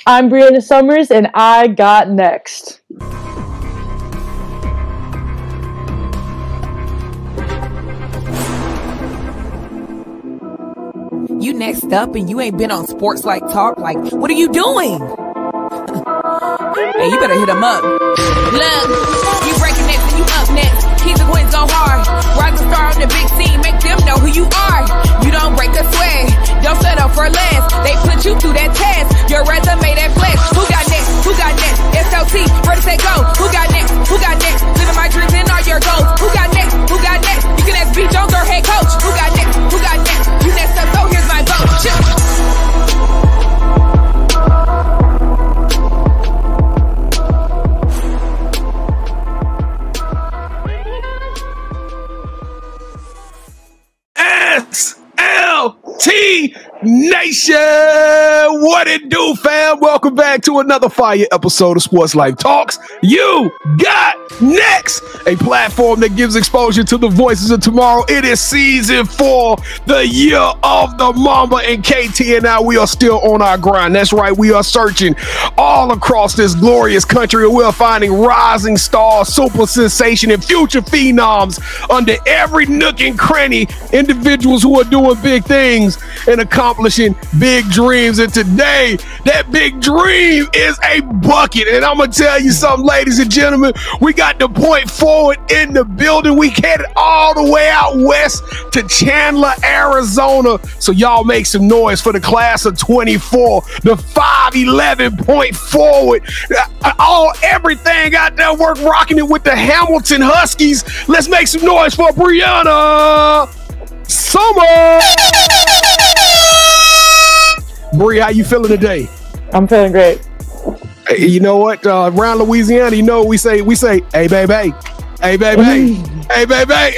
I'm Breanna Sommers, and I got next. You next up and you ain't been on SportsLifeTalk. Like, what are you doing? Hey, you better hit him up. Look, you breaking next and you up next. Keep the wins go hard. Rise and star on the big scene. Make them know who you are. You don't break a sweat. Don't settle for less. They put you through that test. Your resume that flex. Who got next? Who got next? SLT, ready, say go. Who got next? Who got next? Living my dreams and all your goals. Who got next? Who got next? You can ask B. Jones or head coach. Who got next? Who got next? You next up, so here's my vote. SLT Nation, what it do, fam? Welcome back to another fire episode of Sports Life Talks. You got next, a platform that gives exposure to the voices of tomorrow. It is season 4, the year of the Mamba, and KT and I, we are still on our grind. That's right, we are searching all across this glorious country, and we're finding rising stars, super sensation, and future phenoms under every nook and cranny, individuals who are doing big things and accomplishing big dreams. And today, that big dream is a bucket. And I'm gonna tell you something, ladies and gentlemen, we got the point forward in the building. We headed all the way out west to Chandler, Arizona. So y'all make some noise for the class of 24, the 5'11" point forward. Everything out there work rocking it with the Hamilton Huskies. Let's make some noise for Breanna Sommers. Bree, how you feeling today? I'm feeling great. Hey, you know what? Around Louisiana, you know what we say, hey, baby. Hey, baby. Hey, baby.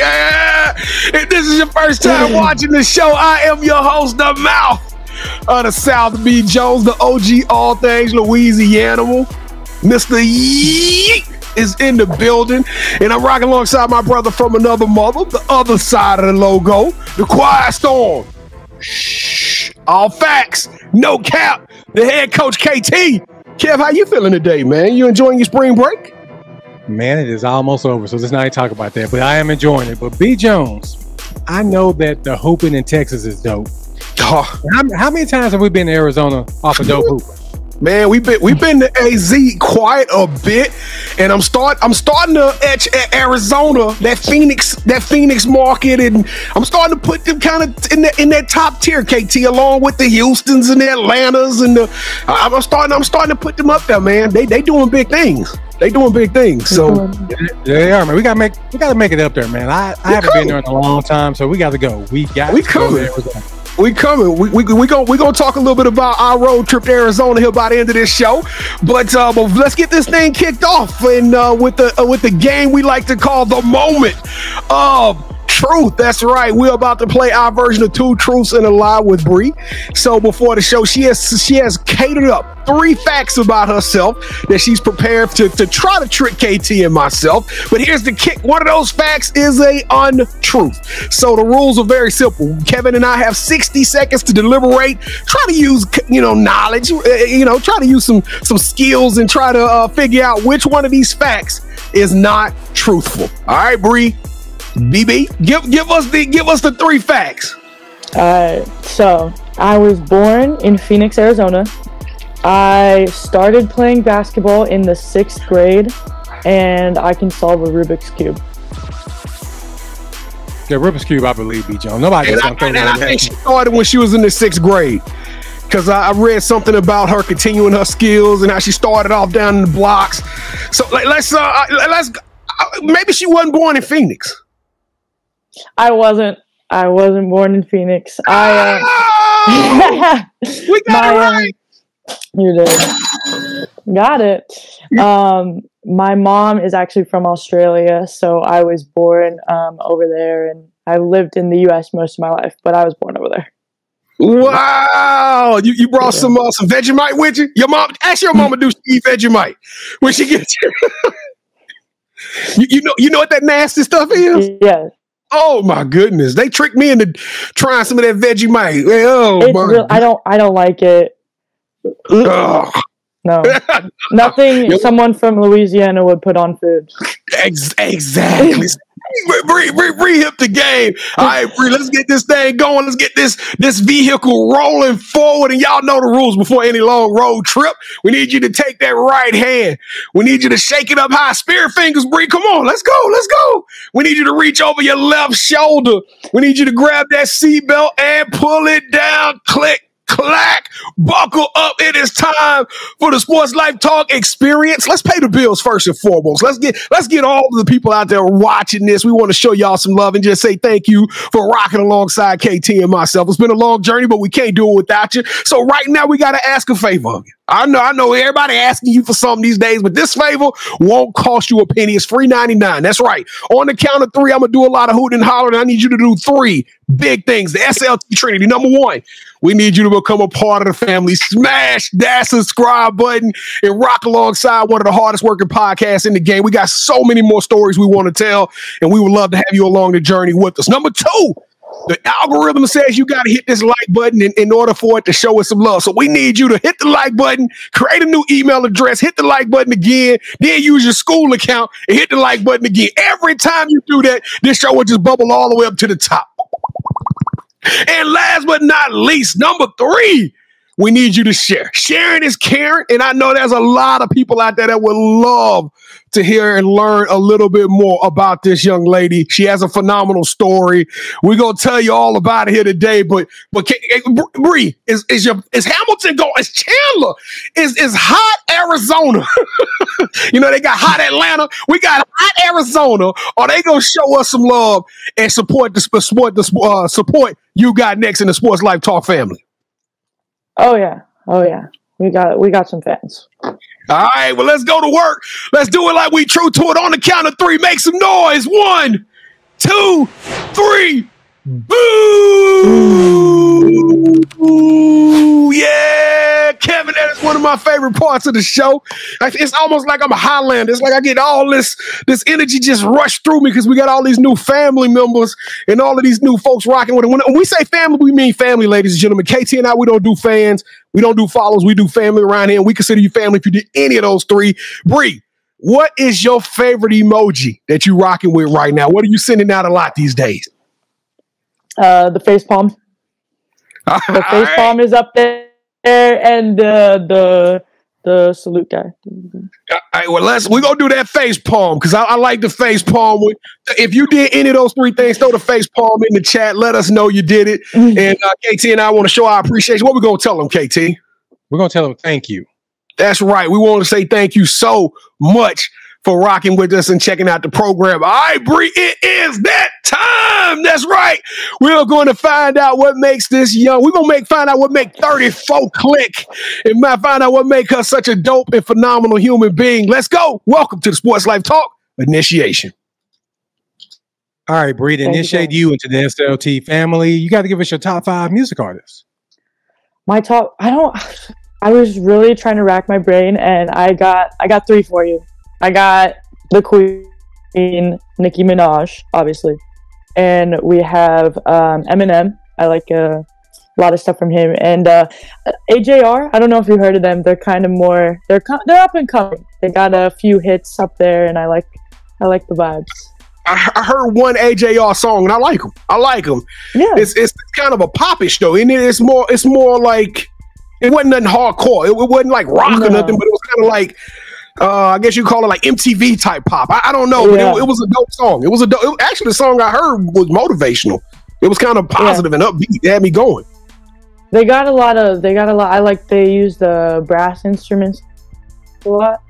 If this is your first time watching the show, I am your host, the mouth of the South, B. Jones, the OG all things Louisiana. Mr. Yeet is in the building, and I'm rocking alongside my brother from another mother, the other side of the logo, the Quiet Storm. Shh, all facts, no cap. The head coach KT. Kev, how you feeling today, man? You enjoying your spring break? Man, it is almost over, so let's not talk about that. But I am enjoying it. But B. Jones, I know that the hooping in Texas is dope. Oh. How many times have we been to Arizona off a dope hoop? Man, we've been to AZ quite a bit, and I'm starting to etch at Arizona, that Phoenix market, and I'm starting to put them kind of in that top tier, KT, along with the Houstons and the Atlantas, and I'm starting to put them up there, man. They doing big things. They doing big things. So they are, man. We gotta make it up there, man. I haven't been there in a long time, so we got to go. We coming. We coming. We gonna talk a little bit about our road trip to Arizona here by the end of this show, but let's get this thing kicked off and with the game we like to call the moment of truth. That's right. We're about to play our version of Two Truths and a Lie with Bree. So before the show, she has catered up 3 facts about herself that she's prepared to try to trick KT and myself. But here's the kick. One of those facts is a untruth. So the rules are very simple. Kevin and I have 60 seconds to deliberate, try to use knowledge, try to use some skills and try to figure out which one of these facts is not truthful. All right, Bree. BB, give us the 3 facts. So I was born in Phoenix, Arizona. I started playing basketball in the 6th grade, and I can solve a Rubik's Cube. The Rubik's Cube, I believe, B. Jones. Nobody I think she started when she was in the 6th grade. Because I read something about her continuing her skills and how she started off down in the blocks. So let's maybe she wasn't born in Phoenix. I wasn't born in Phoenix. We got it right. You did. Got it. My mom is actually from Australia, so I was born over there, and I lived in the U.S. most of my life, but I was born over there. Wow! You brought some Vegemite with you? Your mom? Ask your mama, do she eat Vegemite when she gets you? You know what that nasty stuff is? Yeah. Oh my goodness! They tricked me into trying some of that Vegemite. Oh, I don't like it. No, nothing someone from Louisiana would put on food. Exactly. Re-hip the game. All right, Bree, let's get this thing going. Let's get this vehicle rolling forward. And y'all know the rules before any long road trip. We need you to take that right hand. We need you to shake it up high. Spirit fingers, Bree. Come on, let's go. Let's go. We need you to reach over your left shoulder. We need you to grab that seatbelt and pull it down. Click. Clack, buckle up. It is time for the Sports Life Talk experience. Let's pay the bills first and foremost. Let's get all of the people out there watching this. We want to show y'all some love and just say thank you for rocking alongside KT and myself. It's been a long journey, but we can't do it without you. So right now we got to ask a favor of you. I know everybody asking you for something these days, but this favor won't cost you a penny. It's $3.99. That's right. On the count of three, I'm going to do a lot of hooting and hollering. I need you to do three big things. The SLT Trinity. Number one, we need you to become a part of the family. Smash that subscribe button and rock alongside one of the hardest working podcasts in the game. We got so many more stories we want to tell, and we would love to have you along the journey with us. Number two, the algorithm says you got to hit this like button in order for it to show us some love. So we need you to hit the like button, create a new email address, hit the like button again, then use your school account and hit the like button again. Every time you do that, this show will just bubble all the way up to the top. And last but not least, number three, we need you to share. Sharing is caring, and I know there's a lot of people out there that would love to hear and learn a little bit more about this young lady. She has a phenomenal story. We're gonna tell you all about it here today. But Bree, is Hamilton going? Is Chandler? Is hot Arizona? You know they got hot Atlanta. We got hot Arizona. Are they gonna show us some love and support you got next in the Sports Life Talk family? Oh yeah. We got some fans. All right, well, let's go to work. Let's do it like we true to it. On the count of three, make some noise. 1, 2, 3. Boo! Yeah, Kevin, that is one of my favorite parts of the show. It's almost like I'm a Highlander. It's like I get all this energy just rushed through me because we got all these new family members and all of these new folks rocking with it. When we say family, we mean family, ladies and gentlemen. KT and I, we don't do fans. We don't do followers. We do family around here, and we consider you family if you did any of those three. Bree, what is your favorite emoji that you rocking with right now? What are you sending out a lot these days? The face palm. The face palm is up there, and the salute guy. All right, well, we're gonna do that face palm because I like the face palm. If you did any of those three things, throw the face palm in the chat. Let us know you did it. And KT and I want to show our appreciation. What we gonna tell them, KT? We're gonna tell them thank you. That's right. We want to say thank you so much for rocking with us and checking out the program. All right, Bree, it is that time. That's right. We're going to find out what makes this young. We're going to find out what makes 34 click and find out what makes her such a dope and phenomenal human being. Let's go. Welcome to the Sports Life Talk Initiation. All right, Bree, to initiate you into the SLT family, you got to give us your top 5 music artists. My top, I was really trying to rack my brain, and I got 3 for you. I got the Queen, Nicki Minaj, obviously. And we have Eminem. I like a lot of stuff from him. And AJR, I don't know if you heard of them. They're kind of more, they're up and coming. They got a few hits up there, and I like the vibes. I heard one AJR song, and I like them. Yeah. It's kind of a popish, though. And it's more like, it wasn't nothing hardcore. It wasn't like rock or nothing, but it was kind of like, I guess you call it like MTV type pop. I don't know, but it was a dope song. Actually, the song I heard was motivational. It was kind of positive and upbeat. It had me going. They got a lot. I like they use the brass instruments a lot,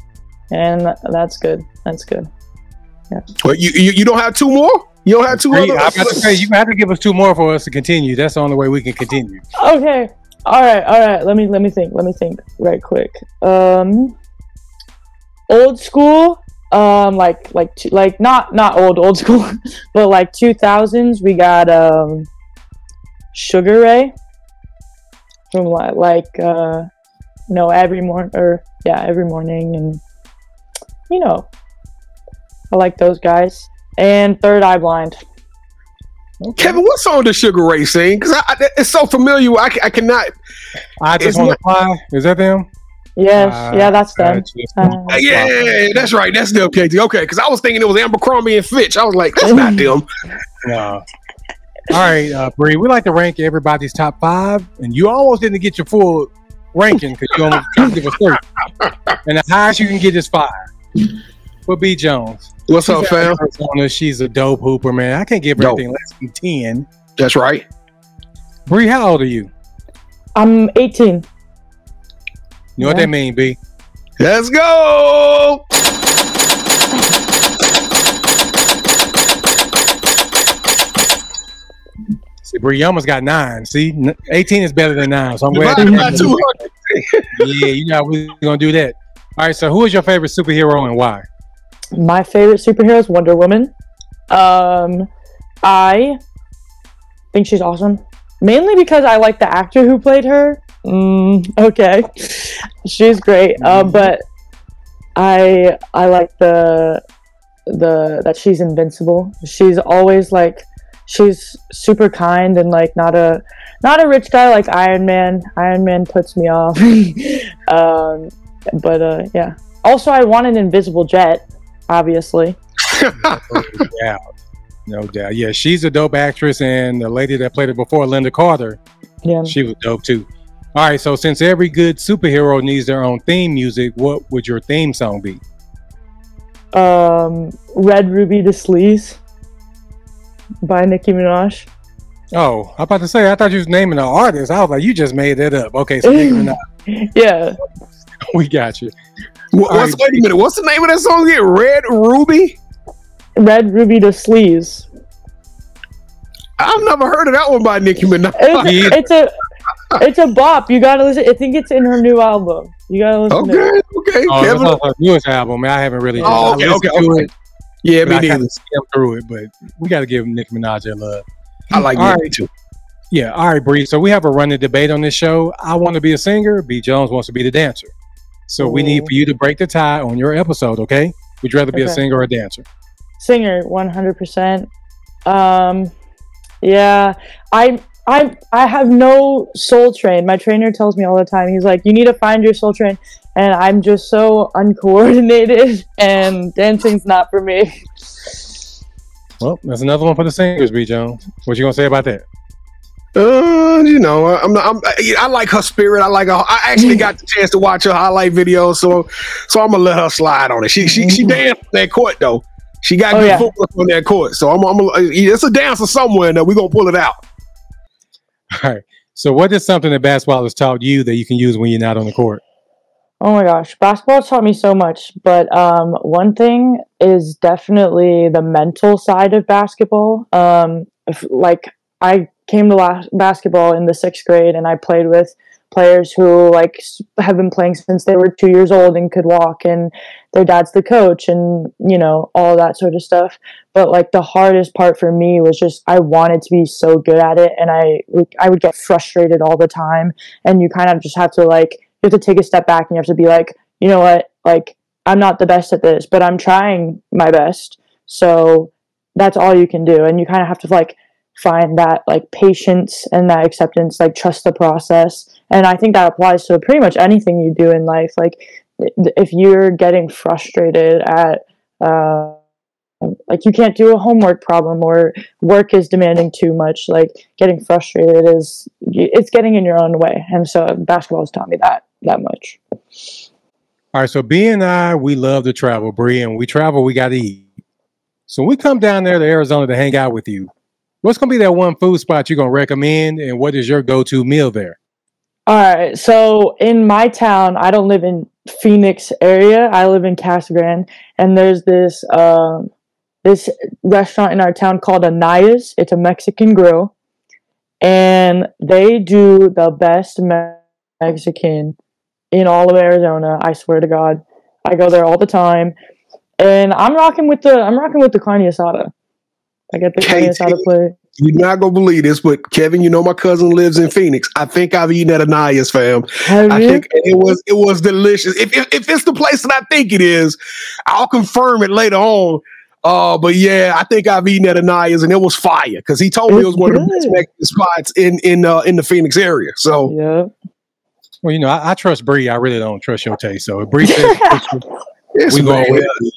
and that's good. Yeah. Well, you don't have 2 more? You don't have 2 more? I'm about to say you have to give us 2 more for us to continue. That's the only way we can continue. Okay. All right. Let me think right quick. Old school, like not old school, but like 2000s. We got Sugar Ray from every morning, and I like those guys. And Third Eye Blind. Okay. Kevin, what song does Sugar Ray sing? Because it's so familiar. I cannot. I Just Want to Fly. Is that them? Yes, yeah, that's them. Yeah, that's right. That's them, KT. Okay, because I was thinking it was Abercrombie and Fitch. I was like, that's not them. No. All right, Bree, we like to rank everybody's top 5, and you almost didn't get your full ranking because you only give us 3. And the highest you can get is 5. But B. Jones. What's up, fam? She's a dope hooper, man. I can't give her anything less than 10. That's right. Bree, how old are you? I'm 18. You know what that mean, B? Let's go! See, Bree, you almost got 9. See, 18 is better than 9, so I'm glad. Yeah, you know we're gonna do that. All right, so who is your favorite superhero and why? My favorite superhero is Wonder Woman. I think she's awesome, mainly because I like the actor who played her. Okay, she's great. But I like the that she's invincible. She's always like, she's super kind and like not a rich guy like Iron Man. Iron Man puts me off. But yeah. Also, I want an invisible jet, obviously. No doubt. Yeah, she's a dope actress, and the lady that played her before, Linda Carter, she was dope too. All right, so since every good superhero needs their own theme music, what would your theme song be? Red Ruby to Sleaze by Nicki Minaj. Oh, I'm about to say, I thought you was naming an artist. I was like, you just made that up. Okay, so Nicki Minaj. Yeah. We got you. Wait a minute. What's the name of that song again? Red Ruby? Red Ruby to Sleaze. I've never heard of that one by Nicki Minaj. It's a bop. You gotta listen. I think it's in her new album. You gotta listen to it. Okay. Oh, Kevin, that's her newest album. Man, I haven't really. Okay. Yeah, me neither. Skimmed through it, but we got to give Nicki Minaj a love. I like Nicki too. Yeah. All right, Bree. So we have a running debate on this show. I want to be a singer. B. Jones wants to be the dancer. So we need for you to break the tie on your episode. Okay? Would you rather be a singer or a dancer? Singer, 100%. Yeah, I have no soul train. My trainer tells me all the time. He's like, you need to find your soul train, and I'm just so uncoordinated, and dancing's not for me. Well, that's another one for the singers, B. Jones. What you gonna say about that? You know, I like her spirit. I like her. I actually got the chance to watch her highlight video, so I'm gonna let her slide on it. She danced on that court though. She got good footwork on that court, so it's a dancer somewhere, and we're gonna pull it out. All right. So, what is something that basketball has taught you that you can use when you're not on the court? Oh my gosh, basketball taught me so much, but one thing is definitely the mental side of basketball. I came to basketball in the 6th grade, and I played with players who like have been playing since they were 2 years old and could walk, and their dad's the coach, and you know, all that sort of stuff. But like the hardest part for me was just I wanted to be so good at it, and I would get frustrated all the time, and you kind of just have to like, you have to take a step back and you have to be like, you know what, like I'm not the best at this, but I'm trying my best, so that's all you can do. And you kind of have to like find that like patience and that acceptance, like trust the process. And I think that applies to pretty much anything you do in life. Like if you're getting frustrated at like you can't do a homework problem, or work is demanding too much, like getting frustrated it's getting in your own way. And so basketball has taught me that much. All right, so B and I, we love to travel, Bree, and we travel, we got to eat. So we come down there to Arizona to hang out with you. What's going to be that one food spot you're going to recommend, and what is your go-to meal there? All right, so in my town, I don't live in Phoenix area. I live in Casa Grande, and there's this this restaurant in our town called Anaya's. It's a Mexican grill, and they do the best Mexican in all of Arizona. I swear to God, I go there all the time, and I'm rocking with the carne asada. I get the carne asada plate. You're not gonna believe this, but Kevin, you know my cousin lives in Phoenix. I think I've eaten at Anaya's, fam. I think it was delicious. If it's the place that I think it is, I'll confirm it later on. But yeah, I think I've eaten at Anaya's, and it was fire because he told me it was one of the best Mexican spots in the Phoenix area. So Well, you know, I trust Bree. I really don't trust your taste. So if Bree says we go with it.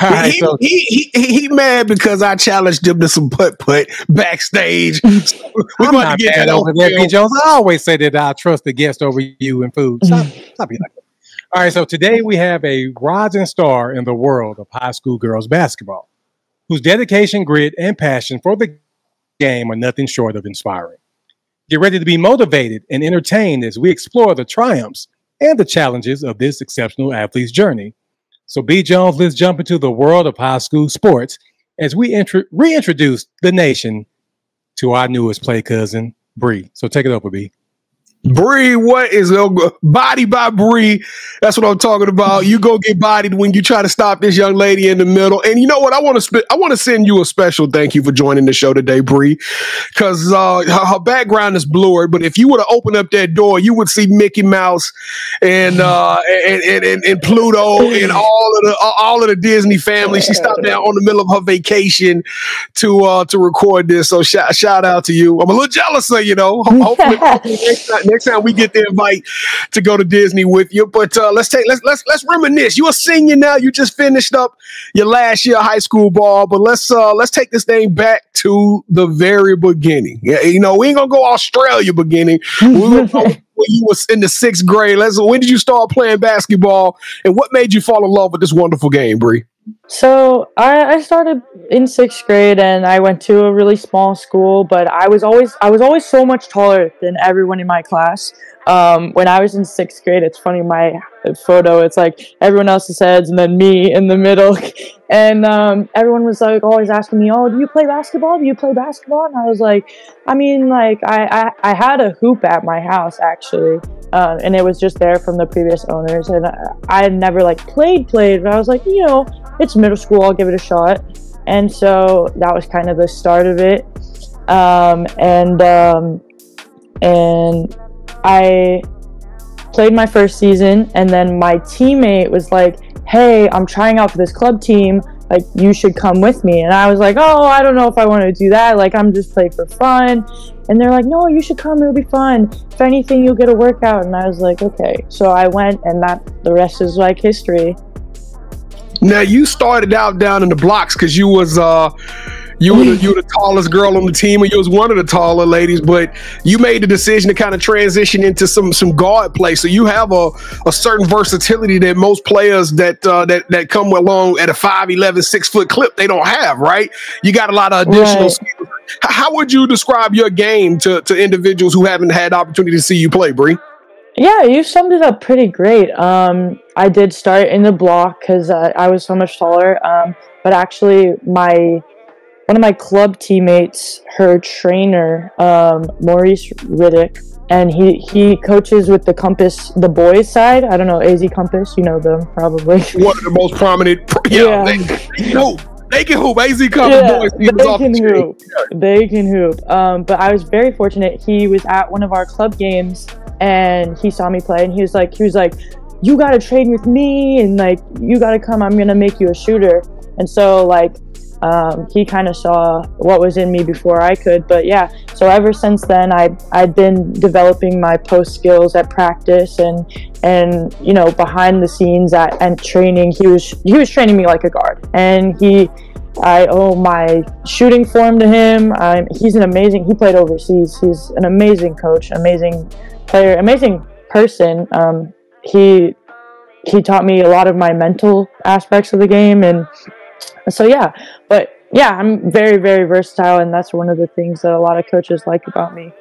All right, he mad because I challenged him to some putt backstage. I'm not mad over there, B. Jones. I always say that I trust the guest over you in food. Stop being like that. All right, so today we have a rising star in the world of high school girls basketball, whose dedication, grit, and passion for the game are nothing short of inspiring. Get ready to be motivated and entertained as we explore the triumphs and the challenges of this exceptional athlete's journey. So, B. Jones, let's jump into the world of high school sports as we reintroduce the nation to our newest play cousin, Bree. So take it over, B. Bree, what is body by Bree? That's what I'm talking about. You go get bodied when you try to stop this young lady in the middle. And you know what? I want to send you a special thank you for joining the show today, Bree, because her background is blurred. But if you were to open up that door, you would see Mickey Mouse and Pluto and all of the Disney family. She stopped down on the middle of her vacation to record this. So shout out to you. I'm a little jealous of you, know. Hopefully next time we get the invite to go to Disney with you. But let's reminisce. You're a senior now. You just finished up your last year of high school ball. But let's take this thing back to the very beginning. Yeah, you know, we ain't gonna go Australia beginning. We're gonna go when you was in the 6th grade. When did you start playing basketball, and what made you fall in love with this wonderful game, Bree? So I started in 6th grade, and I went to a really small school, but I was always so much taller than everyone in my class. When I was in 6th grade, it's funny, my photo, it's like everyone else's heads and then me in the middle. And everyone was like always asking me, "Oh, do you play basketball? Do you play basketball?" And I was like, I mean, like I had a hoop at my house actually, and it was just there from the previous owners, and I had never like played, but I was like, you know, it's middle school, I'll give it a shot. And so that was kind of the start of it. And I played my first season, and then my teammate was like, "Hey, I'm trying out for this club team, like you should come with me." And I was like, "Oh, I don't know if I want to do that, like I'm just playing for fun." And they're like, "No, you should come, it'll be fun. If anything, you'll get a workout." And I was like, okay. So I went, and the rest is like history. Now, you started out down in the blocks because you was you were the tallest girl on the team, and you was one of the taller ladies, but you made the decision to kind of transition into some guard play. So you have a certain versatility that most players that come along at a 5'11", 6 foot clip, they don't have, right? You got a lot of additional skills. How would you describe your game to individuals who haven't had the opportunity to see you play, Bree? Yeah, you summed it up pretty great. I did start in the block because I was so much taller, but actually one of my club teammates, her trainer, Maurice Riddick, and he coaches with the Compass, the boys side. I don't know, AZ Compass, you know them probably. One of the most prominent. Yeah. They can hoop. AZ Compass boys. They can hoop. But I was very fortunate. He was at one of our club games, and he saw me play, and he was like, "You got to train with me, and like you got to come. I'm gonna make you a shooter." And so like. He kind of saw what was in me before I could, but yeah, so ever since then I've been developing my post skills at practice and you know, behind the scenes and training. He was training me like a guard, and I owe my shooting form to him. He played overseas. He's an amazing coach, amazing player, amazing person. He taught me a lot of my mental aspects of the game, and so yeah, but yeah, I'm very, very versatile, and that's one of the things that a lot of coaches like about me.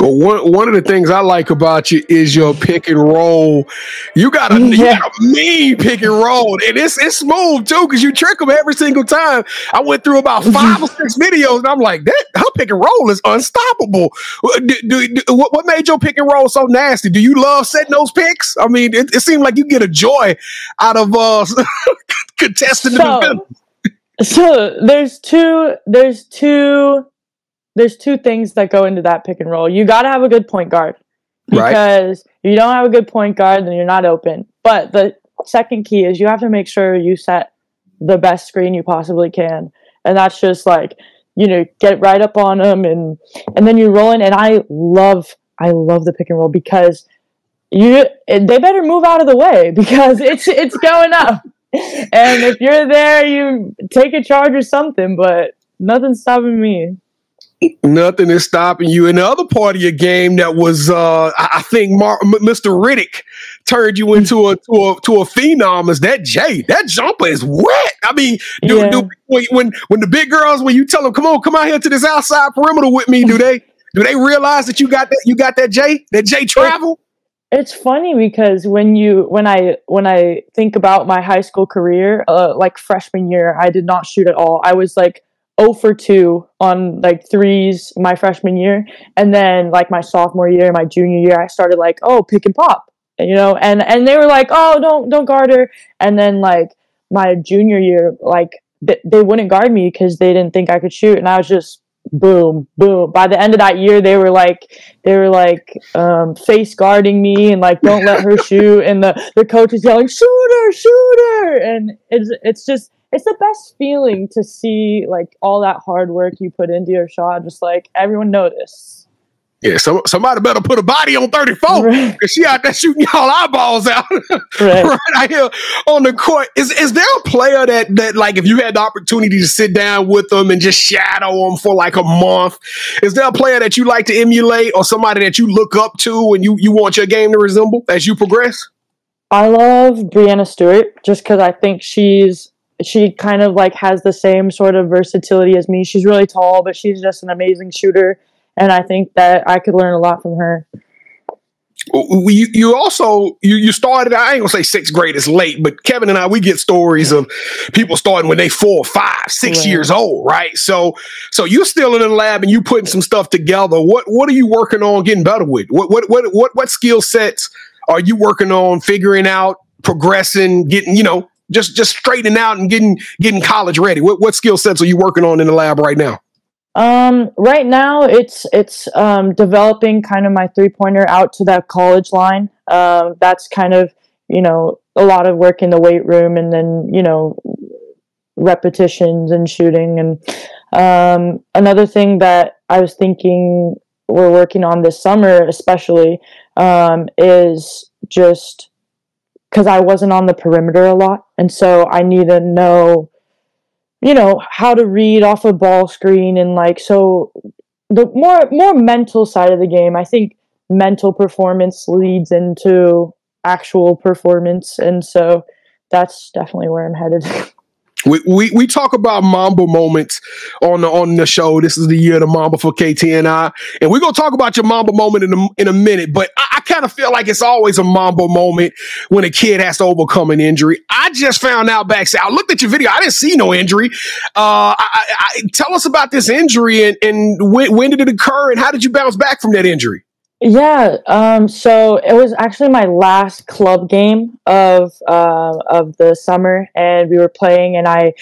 Well, one of the things I like about you is your pick and roll. You got a mean pick and roll, and it's smooth too because you trick them every single time. I went through about 5 or 6 videos, and I'm like, that her pick and roll is unstoppable. What made your pick and roll so nasty? Do you love setting those picks? I mean, it seemed like you get a joy out of contesting the defense. So there's two things that go into that pick and roll. You got to have a good point guard, because if you don't have a good point guard, then you're not open. But the second key is you have to make sure you set the best screen you possibly can. And that's just like, you know, get right up on them and then you roll in. And I love the pick and roll because they better move out of the way because it's going up. And if you're there, you take a charge or something, but nothing's stopping me. Nothing is stopping you. And the other part of your game that was, I think Mr. Riddick turned you into a phenom is that J. That jumper is wet. I mean, when the big girls, when you tell them, come out here to this outside perimeter with me, do they realize that you got that J travel? It's funny because when I think about my high school career, like freshman year, I did not shoot at all. I was like 0 for 2 on like threes my freshman year, and then like my sophomore year, my junior year, I started like pick and pop, and they were like, don't guard her, and then like my junior year, like they wouldn't guard me because they didn't think I could shoot, and I was just boom. By the end of that year, they were like face guarding me and like don't let her shoot, and the coach is yelling shoot her, and it's the best feeling to see like all that hard work you put into your shot, just like everyone noticed. Yeah, somebody better put a body on 34 because she out there shooting y'all eyeballs out right out here on the court. Is there a player that like if you had the opportunity to sit down with them and just shadow them for like a month, is there a player that you like to emulate or somebody that you look up to and you want your game to resemble as you progress? I love Breanna Stewart just because I think she kind of like has the same sort of versatility as me. She's really tall, but she's just an amazing shooter. And I think that I could learn a lot from her. You also started, I ain't gonna say sixth grade is late, but Kevin and I, we get stories of people starting when they 4, 5, 6 years old, right? So you're still in the lab and you putting some stuff together. What are you working on getting better with? What skill sets are you working on figuring out, progressing, getting, just straightening out and getting college ready? What skill sets are you working on in the lab right now? Right now it's developing kind of my 3-pointer out to that college line. That's kind of, a lot of work in the weight room and then, repetitions and shooting. And, another thing that I was thinking we're working on this summer, especially, is just because I wasn't on the perimeter a lot. And so I need to know, how to read off a ball screen, and like, so the more mental side of the game, I think mental performance leads into actual performance. And so that's definitely where I'm headed. We talk about Mamba moments on the show. This is the year of the Mamba for KT and I, and we're gonna talk about your Mamba moment in a minute. But I kind of feel like it's always a Mamba moment when a kid has to overcome an injury. I just found out backstage. I looked at your video. I didn't see no injury. Tell us about this injury and when did it occur and how did you bounce back from that injury? Yeah, so it was actually my last club game of the summer, and we were playing, and I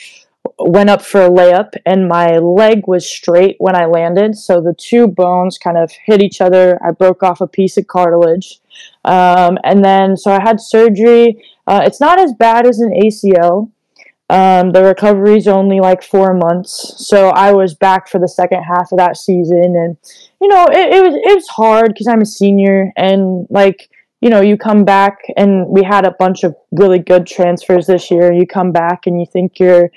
went up for a layup, and my leg was straight when I landed, so the two bones kind of hit each other. I broke off a piece of cartilage, and then so I had surgery. It's not as bad as an ACL. The recovery is only like 4 months, so I was back for the second half of that season, and it was hard because I'm a senior, and like you come back, and we had a bunch of really good transfers this year. You come back and you think you're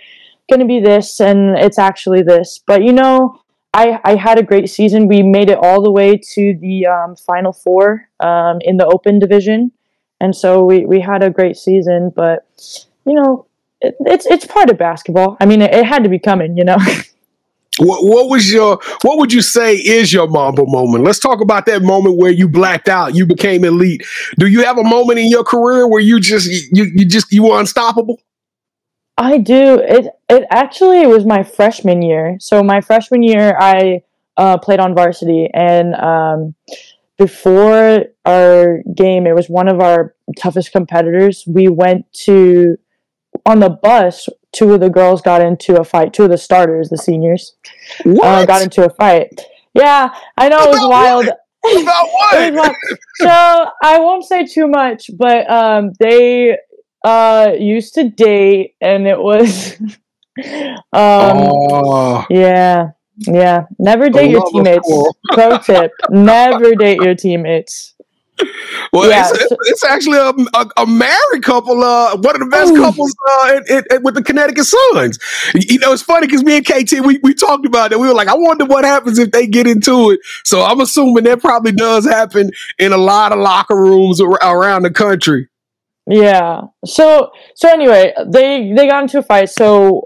gonna be this, and it's actually this. But I had a great season. We made it all the way to the Final Four in the Open division, and so we had a great season. But it's part of basketball. I mean, it had to be coming, What would you say is your Mamba moment? Let's talk about that moment where you blacked out, you became elite. Do you have a moment in your career where you were unstoppable? I do. It actually was my freshman year. So my freshman year, I played on varsity, and before our game, it was one of our toughest competitors. We went on the bus, 2 of the girls got into a fight. 2 of the starters, the seniors, got into a fight. Yeah, I know, it was wild. About what? It was wild. So I won't say too much, but they used to date, and it was yeah. Never date your teammates. Pro tip: never date your teammates. Well, yeah, it's actually a married couple, one of the best couples with the Connecticut Suns. You know, it's funny because me and KT, we talked about it. We were like, I wonder what happens if they get into it. So I'm assuming that probably does happen in a lot of locker rooms around the country. Yeah. So anyway, they got into a fight. So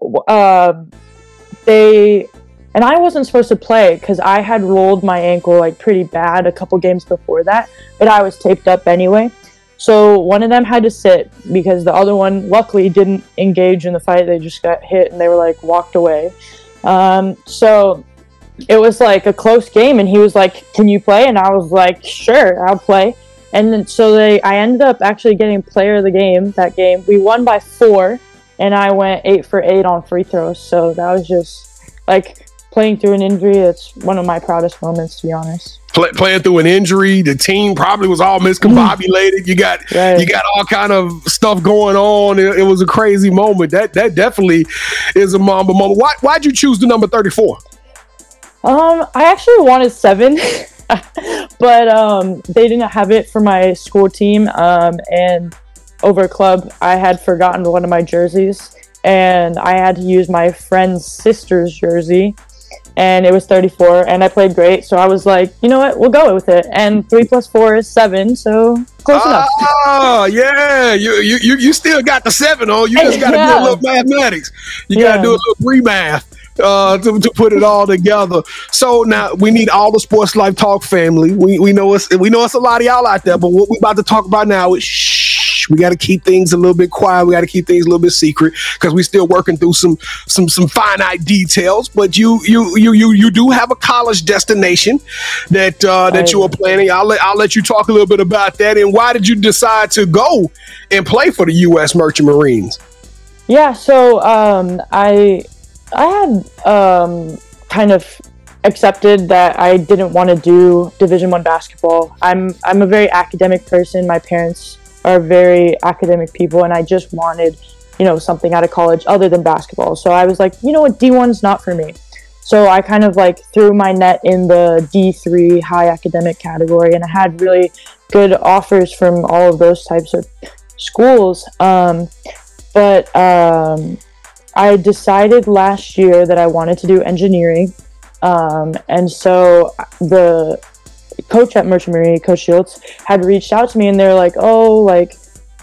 and I wasn't supposed to play because I had rolled my ankle like pretty bad a couple games before that, but I was taped up anyway. So one of them had to sit because the other one luckily didn't engage in the fight. They just got hit and they were like walked away. So it was like a close game and he was like, "Can you play?" And I was like, "Sure, I'll play." And then I ended up actually getting player of the game that game. We won by 4 and I went 8 for 8 on free throws. So that was just like playing through an injury. It's one of my proudest moments, to be honest. Playing through an injury, the team probably was all miscombobulated. You got all kind of stuff going on. It was a crazy moment. That definitely is a Mamba moment. Why'd you choose the number 34? I actually wanted 7, but they didn't have it for my school team. And over club, I had forgotten one of my jerseys, and I had to use my friend's sister's jersey. And it was 34, and I played great. So I was like, you know what? We'll go with it. And 3 + 4 is 7, so close enough. Oh, yeah. You still got the 7 on. You just got to do a little mathematics. You got to do a little pre-math to put it all together. So now we need all the Sports Life Talk family. We know it's a lot of y'all out there, but what we're about to talk about now is we got to keep things a little bit quiet. We got to keep things a little bit secret because we're still working through some finite details. But you do have a college destination that you are planning. I'll let you talk a little bit about that. And why did you decide to go and play for the U.S. Merchant Marines? Yeah, so I had kind of accepted that I didn't want to do Division I basketball. I'm a very academic person. My parents are very academic people, and I just wanted, something out of college other than basketball. So I was like, you know what, D1's not for me. So I kind of like threw my net in the D3 high academic category, and I had really good offers from all of those types of schools. But I decided last year that I wanted to do engineering. And so the coach at Merchant Marine, Coach Shields, had reached out to me, and they're like,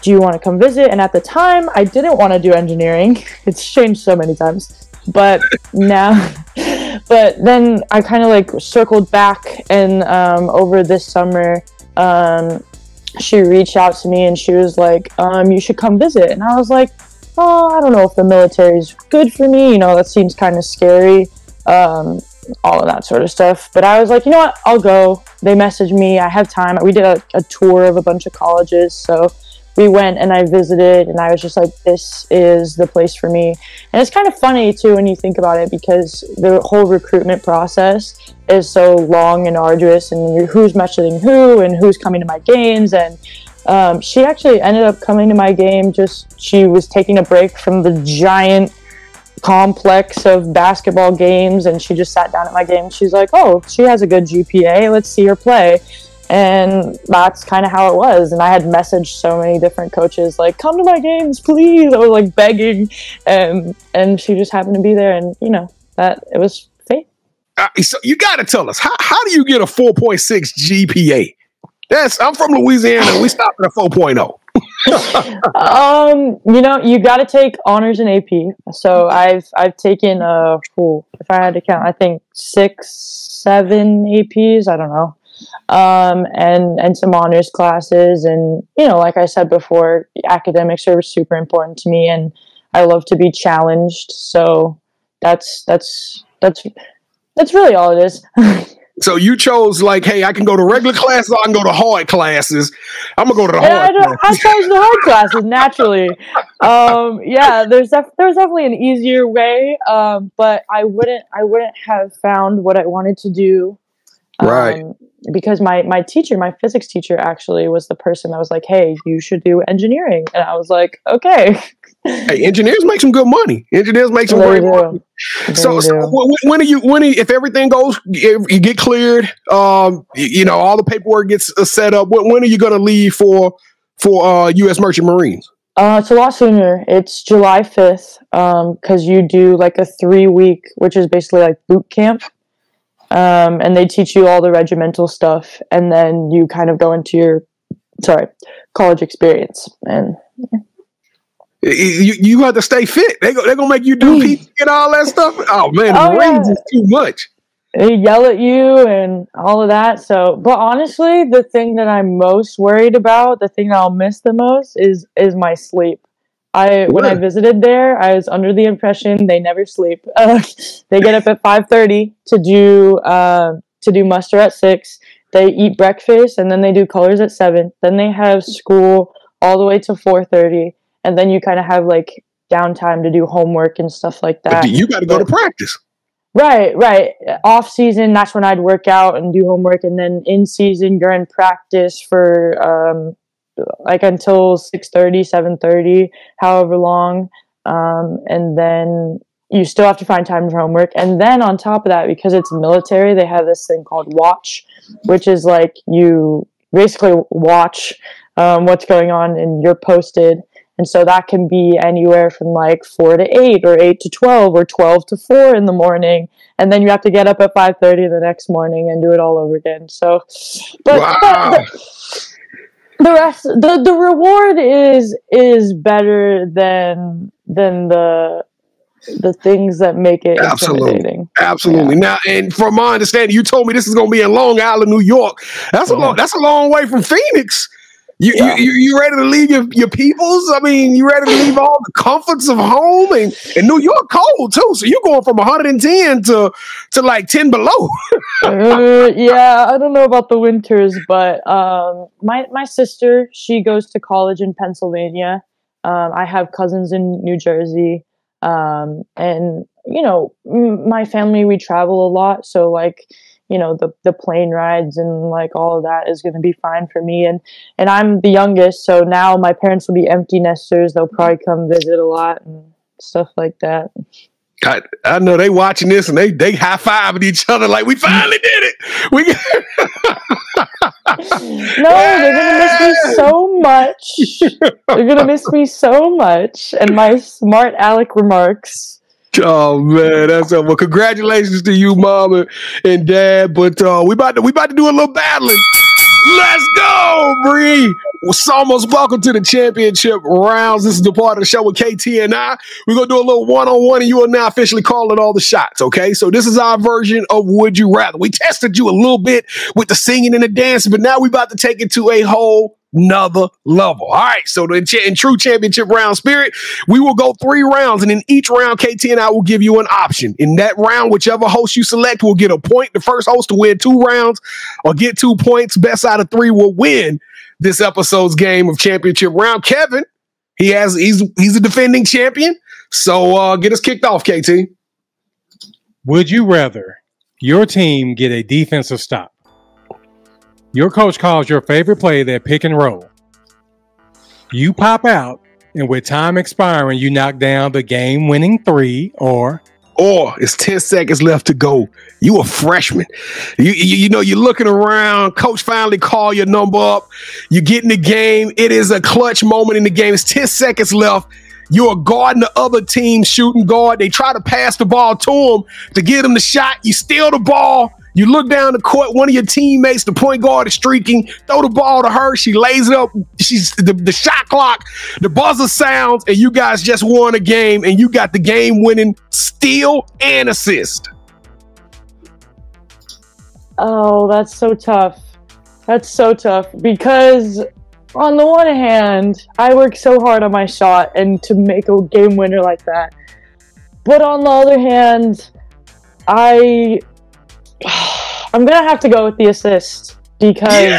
do you want to come visit? And at the time, I didn't want to do engineering. It's changed so many times. But then I kind of like circled back, and over this summer, she reached out to me and she was like, you should come visit. And I was like, I don't know if the military is good for me. That seems kind of scary. All of that sort of stuff. But I was like, you know what? I'll go. They messaged me. I have time. We did a tour of a bunch of colleges. So we went and I visited, and I was just like, this is the place for me. And it's kind of funny too when you think about it, because the whole recruitment process is so long and arduous, and who's messaging who and who's coming to my games. And she actually ended up coming to my game. She was taking a break from the giant complex of basketball games, and she just sat down at my game. She's like, oh, she has a good GPA, let's see her play. And that's kind of how it was. And I had messaged so many different coaches like, come to my games, please. I was like begging, and she just happened to be there, and that it was fate. So you got to tell us, how do you get a 4.6 GPA? I'm from Louisiana. We stopped at a 4.0. You got to take honors in AP. So I've taken if I had to count, I think 6, 7 APs. I don't know, and some honors classes. And like I said before, academics are super important to me, and I love to be challenged. So that's really all it is. So you chose like, hey, I can go to regular classes, or I can go to hard classes. I'm gonna go to the hard classes. I chose the hard classes naturally. There's definitely an easier way, but I wouldn't have found what I wanted to do. Right. because my teacher, my physics teacher, actually was the person that was like, "Hey, you should do engineering," and I was like, "Okay." Hey, engineers make some good money. Engineers make some great money. So when are you? If everything goes, you get cleared, all the paperwork gets set up. When are you going to leave for U.S. Merchant Marines? It's a lot sooner. It's July 5th. Because you do like a 3-week, which is basically like boot camp. And they teach you all the regimental stuff, and then you kind of go into your college experience. And you have to stay fit. They're gonna make you do PT and all that stuff. Oh man, the Marines is too much. They yell at you and all of that. So, but honestly, the thing that I'm most worried about, the thing that I'll miss the most, is my sleep. When I visited there, I was under the impression they never sleep. They get up at 5:30 to do muster at 6. They eat breakfast, and then they do colors at 7. Then they have school all the way to 4:30, and then you kind of have like downtime to do homework and stuff like that. But you got to go to practice. Right. Off season, that's when I'd work out and do homework, and then in season, you're in practice for like until 6:30, 7:30, however long, and then you still have to find time for homework. And then on top of that, because it's military, they have this thing called watch, which is like you basically watch what's going on, and you're posted. And so that can be anywhere from like 4 to 8 or 8 to 12 or 12 to 4 in the morning. And then you have to get up at 5:30 the next morning and do it all over again. So, the rest, the reward is better than the things that make it intimidating. Absolutely. Yeah. Now, and from my understanding, you told me this is going to be in Long Island, New York. That's a long way from Phoenix. You ready to leave your peoples? I mean, you ready to leave all the comforts of home? And New York cold too, so you're going from 110 to like 10 below. Yeah, I don't know about the winters, but my sister, she goes to college in Pennsylvania. I have cousins in New Jersey, and my family, we travel a lot, so like, the plane rides and like all of that is going to be fine for me. And I'm the youngest, so now my parents will be empty nesters. They'll probably come visit a lot and stuff like that. I know they watching this and they high-fiving each other like, we finally did it. No, they're going to miss me so much. They're going to miss me so much. And my smart aleck remarks. Oh man, that's well. Congratulations to you, Mama and Dad. But we about to do a little battling. Let's go, Bree. Well, Sommers, welcome to the championship rounds. This is the part of the show with KT and I. We're gonna do a little one-on-one, and you are now officially calling all the shots. Okay, so this is our version of Would You Rather. We tested you a little bit with the singing and the dancing, but now we're about to take it to a whole another level. All right, so in true championship round spirit, we will go 3 rounds, and in each round, KT and I will give you an option. In that round, whichever host you select will get a point. The first host to win 2 rounds or get 2 points, best out of 3 will win this episode's game of championship round. Kevin, he's a defending champion, so get us kicked off, KT. Would you rather your team get a defensive stop? Your coach calls your favorite play their pick and roll. You pop out, and with time expiring, you knock down the game-winning 3, or it's 10 seconds left to go. You a freshman. You're looking around. Coach finally call your number up. You get in the game. It is a clutch moment in the game. It's 10 seconds left. You're guarding the other team's shooting guard. They try to pass the ball to him to get him the shot. You steal the ball. You look down the court, one of your teammates, the point guard, is streaking. Throw the ball to her. She lays it up. She's the shot clock. The buzzer sounds, and you guys just won a game, and you got the game-winning steal and assist. Oh, that's so tough. That's so tough because on the one hand, I work so hard on my shot and to make a game winner like that. But on the other hand, I'm gonna have to go with the assist because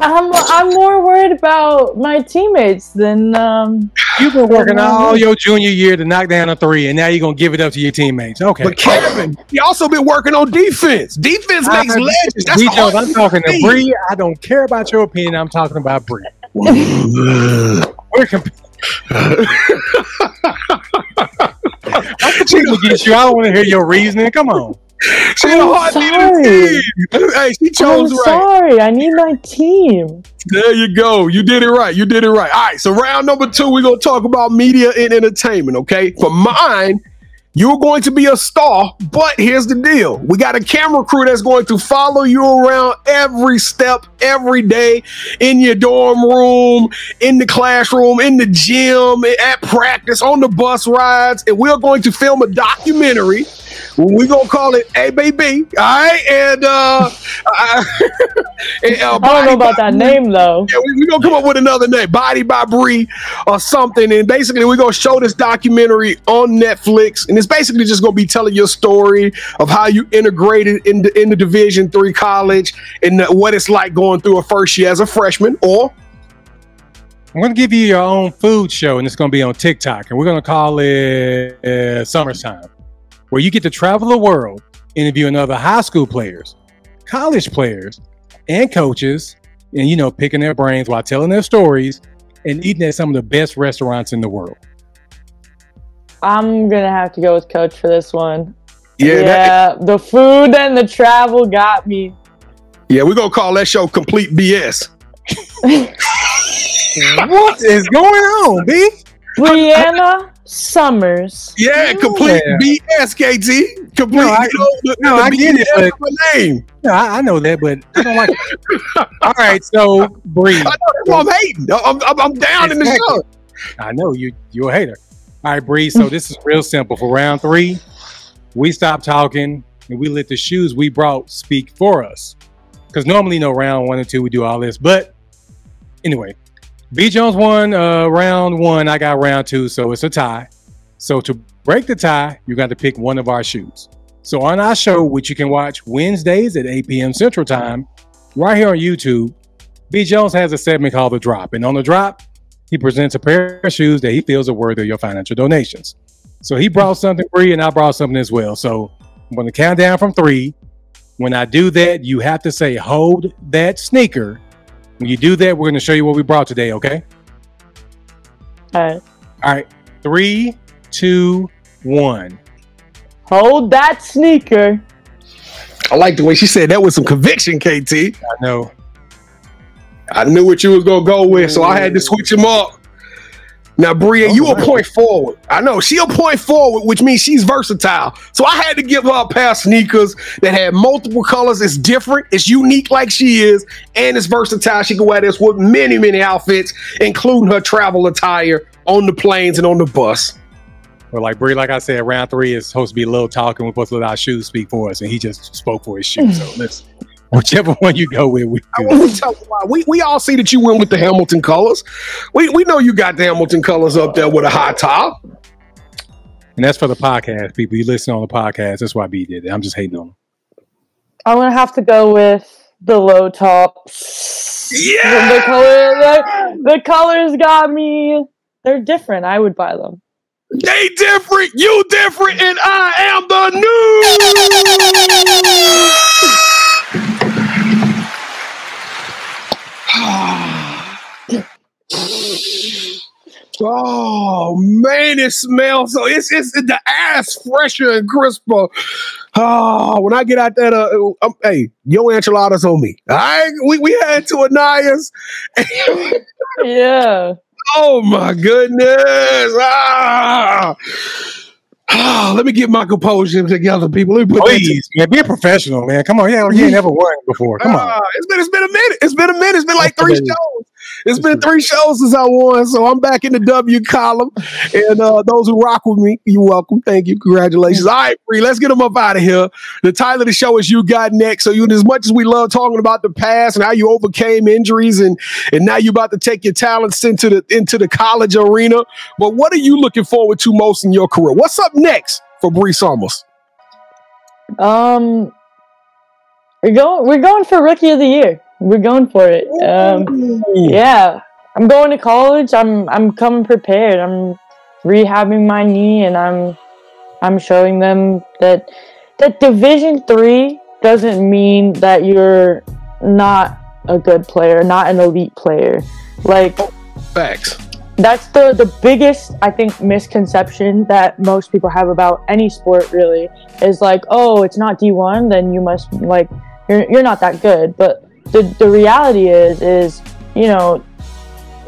I'm more worried about my teammates than you've been working all your junior year to knock down a three, and now you're gonna give it up to your teammates. Okay, but Kevin, you also been working on defense. Defense makes legends. That's I'm talking to Bree. I don't care about your opinion. I'm talking about Bree. We're competing. I'm competing against you. I don't want to hear your reasoning. Come on. She had a hard team. Hey, she chose right. Sorry, I need my team. There you go. You did it right. You did it right. All right. So round number 2, we're gonna talk about media and entertainment. Okay. For mine, you're going to be a star, but here's the deal. We got a camera crew that's going to follow you around every step, every day, in your dorm room, in the classroom, in the gym, at practice, on the bus rides, and we're going to film a documentary. We're going to call it A Baby, all right? And, I don't know about that name, though. Yeah, we're going to come up with another name, Body by Bree or something. And basically, we're going to show this documentary on Netflix. And it's basically just going to be telling your story of how you integrated in the Division III college and what it's like going through a first year as a freshman. Or I'm going to give you your own food show, and it's going to be on TikTok. And we're going to call it Sommers Time, where you get to travel the world, interviewing other high school players, college players, and coaches, and, picking their brains while telling their stories and eating at some of the best restaurants in the world. I'm going to have to go with Coach for this one. Yeah, the food and the travel got me. Yeah, we're going to call that show Complete BS. What is going on, B? Breanna Sommers. Yeah, Complete BS, KT. Complete. I get it. But, name. No, I know that, but I don't like it. All right, so Bree. I know that's why I'm hating. I'm down in the show. I know you're a hater. All right, Bree. So this is real simple. For round 3, we stop talking and we let the shoes we brought speak for us. Because normally, round 1 and 2 we do all this, but anyway. B. Jones won round 1. I got round 2, so it's a tie. So to break the tie, you got to pick one of our shoes. So on our show, which you can watch Wednesdays at 8 p.m. Central Time, right here on YouTube, B. Jones has a segment called The Drop. And on The Drop, he presents a pair of shoes that he feels are worthy of your financial donations. So he brought something free, and I brought something as well. So I'm going to count down from 3. When I do that, you have to say, hold that sneaker. When you do that, we're going to show you what we brought today, okay? All right. 3, 2, 1. Hold that sneaker. I like the way she said that with some conviction, KT. I know. I knew what you was going to go with, so I had to switch him up. Now, Bria, you a point forward. I know she a point forward, which means she's versatile. So I had to give her a pair of sneakers that had multiple colors. It's different. It's unique like she is. And it's versatile. She can wear this with many, many outfits, including her travel attire on the planes and on the bus. Well, like Bree, like I said, round 3 is supposed to be a little talking. We're supposed to let our shoes speak for us. And he just spoke for his shoes. So let's... Whichever one you go with, I want to tell you why. We all see that you went with the Hamilton colors. We know you got the Hamilton colors up there with a high top. And that's for the podcast, people. You listen on the podcast. That's why B did it. I'm just hating on them. I'm going to have to go with the low tops. Yeah! The colors got me. They're different. I would buy them. They different. You different. And I am the new. Oh man, it smells so. It's the ass fresher and crisper. Oh, when I get out that hey, your enchiladas on me. All right, we had to Anaya's. Yeah. Oh my goodness. Let me get my composure together, people. Please, man, be a professional, man. Come on, you ain't never won before. Come on. It's been a minute. It's been like 3 shows. It's been 3 shows since I won, so I'm back in the W column. And those who rock with me, you're welcome. Thank you. Congratulations. All right, Bree, let's get them up out of here. The title of the show is You Got Next. So as much as we love talking about the past and how you overcame injuries and now you're about to take your talents into the college arena, but what are you looking forward to most in your career? What's up next for Bree Sommers? We're going for Rookie of the Year. We're going for it. Yeah, I'm going to college. I'm coming prepared. I'm rehabbing my knee, and I'm showing them that Division III doesn't mean that you're not a good player, not an elite player. Like, facts. That's the biggest, I think, misconception that most people have about any sport, really, is like, oh, it's not D1, then you must, like, you're not that good. But the reality is, you know,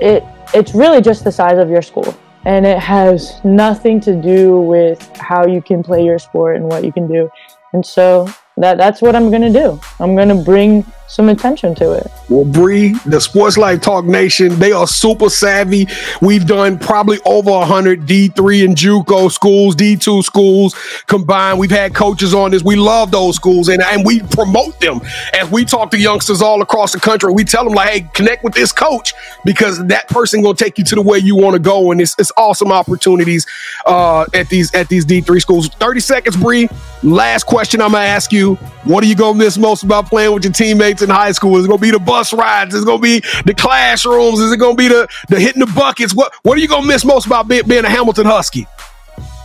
it's really just the size of your school. And it has nothing to do with how you can play your sport and what you can do. And so that's what I'm going to do. I'm going to bring some attention to it. Well, Bree, the Sports Life Talk Nation, they are super savvy. We've done probably over 100 D3 and JUCO schools, D2 schools combined. We've had coaches on this. We love those schools, and we promote them as we talk to youngsters all across the country. We tell them, like, hey, connect with this coach because that person going to take you to the way you want to go, and it's awesome opportunities at these D3 schools. 30 seconds, Bree. Last question I'm going to ask you. What are you going to miss most about playing with your teammates in high school? Is it going to be the bus rides? Is it going to be the classrooms? Is it going to be the hitting the buckets? What are you going to miss most about being a Hamilton Husky?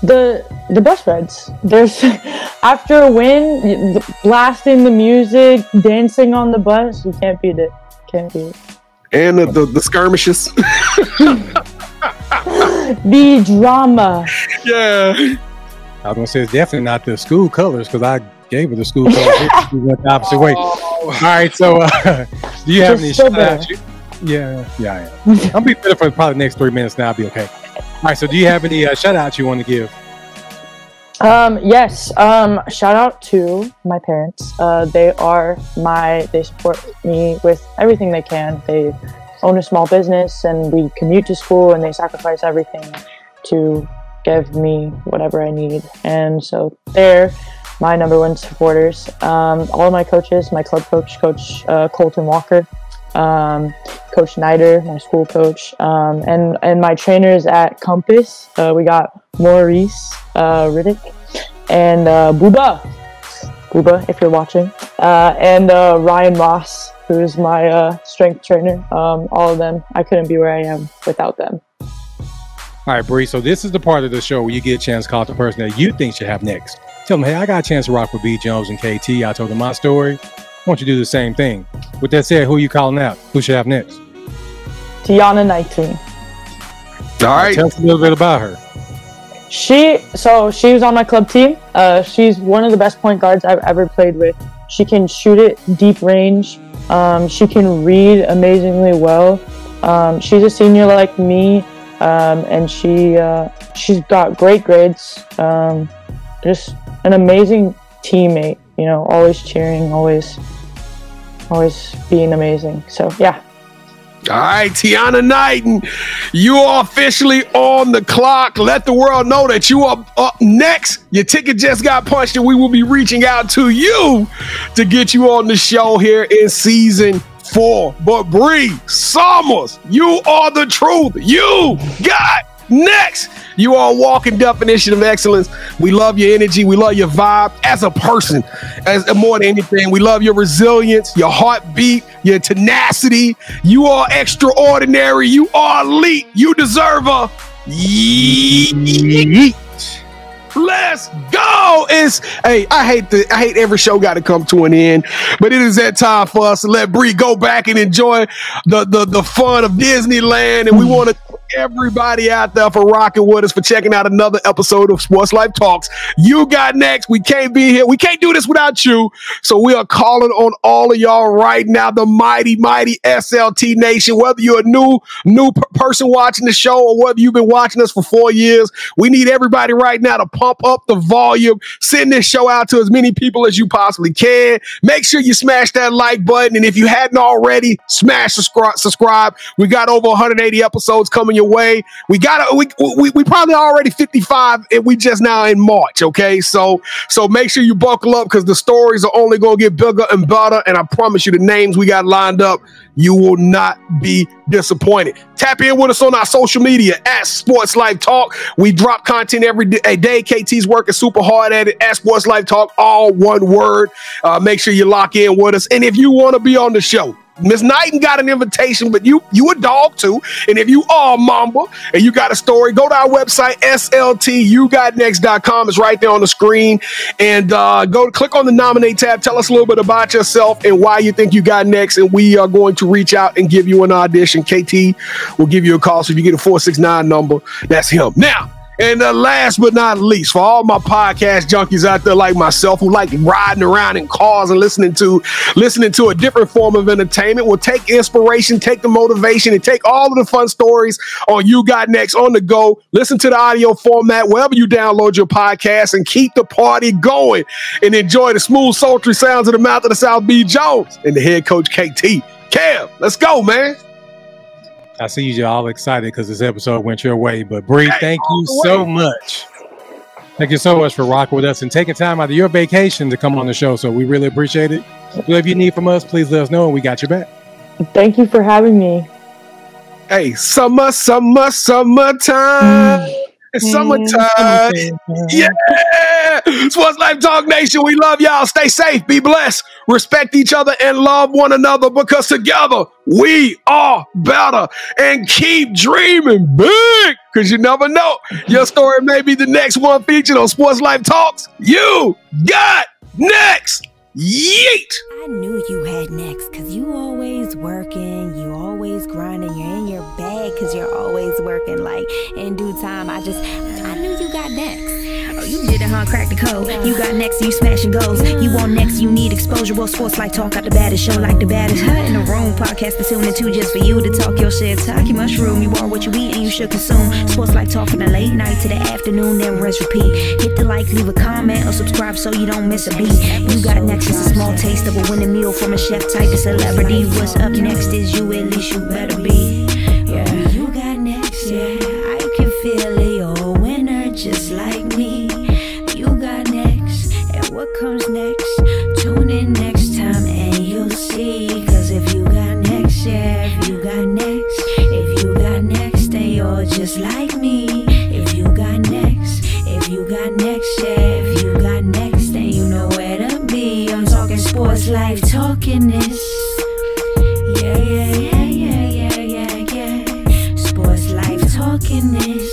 The bus rides. There's after a win, blasting the music, dancing on the bus. You can't beat it. Can't beat it. And the skirmishes. The drama. Yeah. I was going to say it's definitely not the school colors because I gave her the school colors. We went the opposite way. All right, so do you have any shout-outs? Yeah, I am. I'll be better for probably the next 3 minutes now. I'll be okay. All right, so do you have any shout-outs you want to give? Yes. Shout out to my parents. They support me with everything they can. They own a small business and we commute to school and they sacrifice everything to give me whatever I need. And so they're my number one supporters. All of my coaches, my club coach, Coach Colton Walker, Coach Snyder, my school coach, and my trainers at Compass. We got Maurice Riddick and Booba, if you're watching, and Ryan Ross, who's my strength trainer. All of them, I couldn't be where I am without them. All right, Bree, so this is the part of the show where you get a chance to call the person that you think should have next. Tell them, hey, I got a chance to rock with B. Jones and KT. I told them my story. Why don't you do the same thing? With that said, who are you calling out? Who should have next? Tiana 19. All right. Tell us a little bit about her. She was on my club team. She's one of the best point guards I've ever played with. She can shoot it deep range. She can read amazingly well. She's a senior like me. And she's got great grades. Just an amazing teammate, you know, always cheering, always being amazing. So yeah. All right, Tiana Knighton, you are officially on the clock. Let the world know that you are up next. Your ticket just got punched, and we will be reaching out to you to get you on the show here in season 4. But Bree, Sommers, you are the truth. You got next. You are a walking definition of excellence. We love your energy. We love your vibe as a person. As more than anything, we love your resilience, your heartbeat, your tenacity. You are extraordinary. You are elite. You deserve a yeet. Let's go. I hate every show got to come to an end, but it is that time for us to let Bree go back and enjoy the fun of Disneyland. And we want to thank everybody out there for rocking with us, for checking out another episode of Sports Life Talks. You got next. We can't be here. We can't do this without you. So we are calling on all of y'all right now, the mighty SLT Nation. Whether you're a new person watching the show or whether you've been watching us for 4 years, we need everybody right now to pump up the volume. Send this show out to as many people as you possibly can. Make sure you smash that like button. And if you hadn't already, smash subscribe. We got over 180 episodes coming your way. We probably already 55 and we just now in March. Okay. So make sure you buckle up because the stories are only going to get bigger and better. And I promise you the names we got lined up, you will not be disappointed. Tap in with us on our social media at Sports Life Talk. We drop content every day. KT's working super hard at it at Sports Life Talk, all one word. Make sure you lock in with us. And if you want to be on the show, Miss Knighton got an invitation, but you a dog too. And if you are a Mamba and you got a story, go to our website, sltugotnext.com. It's right there on the screen. And go click on the nominate tab. Tell us a little bit about yourself and why you think you got next. And we are going to reach out and give you an audition. KT will give you a call. So if you get a 469 number, that's him. Now, and last but not least, for all my podcast junkies out there like myself who like riding around in cars and listening to a different form of entertainment, will take inspiration, take the motivation, and take all of the fun stories on You Got Next on the go. Listen to the audio format wherever you download your podcast and keep the party going and enjoy the smooth, sultry sounds of the mouth of the South B. Jones and the head coach KT. Kev, let's go, man. I see you all excited because this episode went your way. But Bree, thank you so much. Thank you so much for rocking with us and taking time out of your vacation to come on the show. So we really appreciate it. Whatever you need from us, please let us know and we got your back. Thank you for having me. Hey, summertime. It's summertime. Yeah. Sports Life Talk Nation, we love y'all. Stay safe, be blessed, respect each other, and love one another because together we are better. And keep dreaming big because you never know. Your story may be the next one featured on Sports Life Talks. You got next. Yeet! I knew you had next because you always working, you always grinding, you're in your bag because you're always working. Like in due time, I knew you got next. Oh, you did it, huh? Crack the code. You got next, you smashing goals. You want next, you need exposure. Well, Sports Life Talk got the baddest show, like the baddest in the room. Podcast to tune into just for you to talk your shit. Talk your mushroom. You are what you eat and you should consume. Sports Life Talk from the late night to the afternoon, then rest repeat. Hit the like, leave a comment, or subscribe so you don't miss a beat. You got next is a small taste of a winning meal from a chef type of celebrity. What's up next is you, at least you better be. Yeah, you got next, yeah. I can feel it, you're a winner just like me. You got next, and what comes next? Tune in next time and you'll see. Cause if you got next, yeah, if you got next, if you got next, then you're just like me. If you got next, if you got next, yeah, if you got next, then you know where to be. I'm talking Sports Life, talking this. Yeah. Sports Life, talking this.